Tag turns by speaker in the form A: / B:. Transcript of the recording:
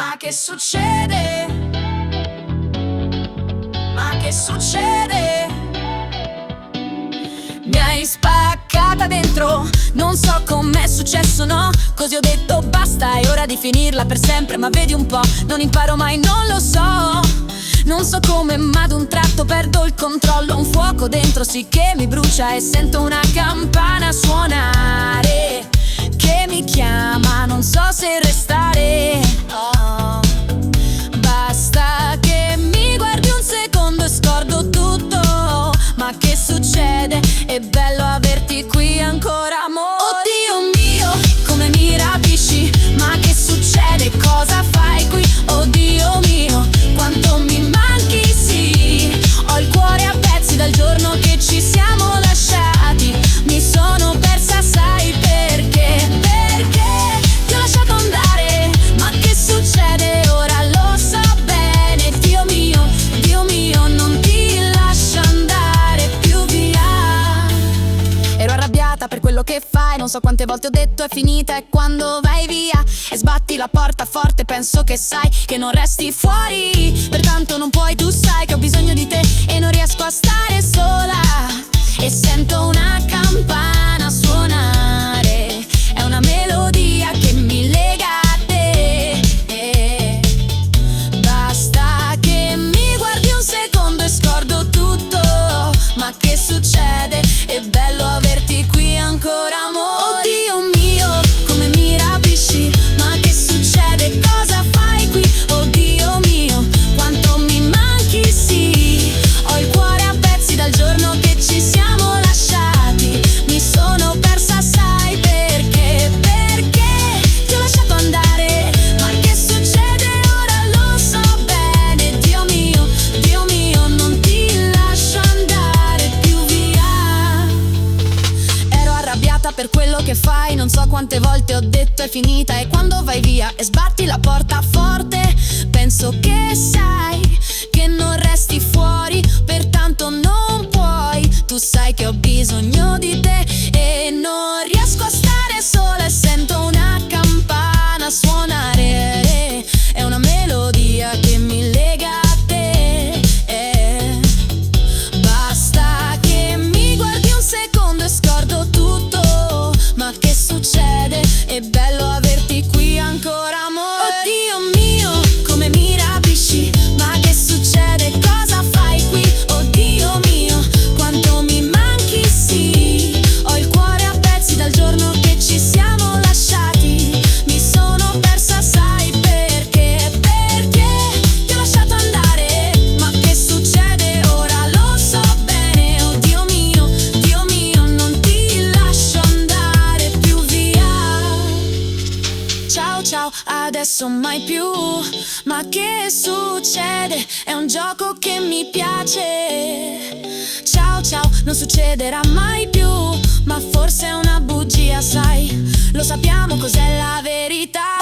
A: Ma che succede? Ma che succede? Mi hai spaccata dentro, non so com'è successo, no. Così ho detto basta, è ora di finirla per sempre. Ma vedi un po', non imparo mai, non lo so. Non so come, ma ad un tratto perdo il controllo. Un fuoco dentro sì che mi brucia e sento una campana suonare che mi chiama, non so se restare. Oh. Basta che mi guardi un secondo e scordo tutto. Ma che succede? È bello averti qui ancora, amore. Oddio mio, come mi rapisci. Ma che succede? Cosa fai qui? Oddio mio, quanto mi manchi, sì. Ho il cuore a pezzi dal giorno che ci siamo lasciati. Mi sono persa, sai perché? Perché ti ho lasciato andare. Ma che succede? Ora lo so bene. Dio mio, non ti lascio andare più via. Ero arrabbiata per quello che fai. Non so quante volte ho detto è finita e quando vai via e sbatti la porta forte penso che sai che non resti fuori. Pertanto non puoi, tu sai che ho bisogno di te e non riesco a stare sola. E sento una campana suonare, è una melodia che mi lega a te. Basta che mi guardi un secondo e scordo tutto. Ma che succede? È bello averti qui ancora, amore. Oddio mio, come mi rapisci. Ma che succede? Cosa fai qui? Oddio mio, quanto mi manchi, sì. Ho il cuore a pezzi dal giorno che ci siamo lasciati. Mi sono persa, sai perché? Perché ti ho lasciato andare. Ma che succede? Ora lo so bene. Dio mio, non ti lascio andare più via. Ero arrabbiata per quello che fai. Non so quante volte ho detto è finita e quando vai via e sbatti la porta forte penso che sai che non resti fuori. Pertanto non puoi, tu sai che ho bisogno di te e non riesco a stare sola e sento una campana suonare, è una melodia che mi lega a te. Basta che mi guardi un secondo e scordo tutto. Ma che succede? È bello averti qui ancora, amore. Oddio mio, come mi rapisci. Ma che succede? Cosa fai qui? Oddio mio, quanto mi manchi, sì. Ho il cuore a pezzi dal giorno che ci siamo lasciati. Mi sono persa, sai perché? Perché ti ho lasciato andare. Ma che succede? Ora lo so bene. Oddio mio, non ti lascio andare più via. Ciao, adesso mai più. Ma che succede? È un gioco che mi piace. Ciao, non succederà mai più. Ma forse è una bugia, sai. Lo sappiamo cos'è la verità.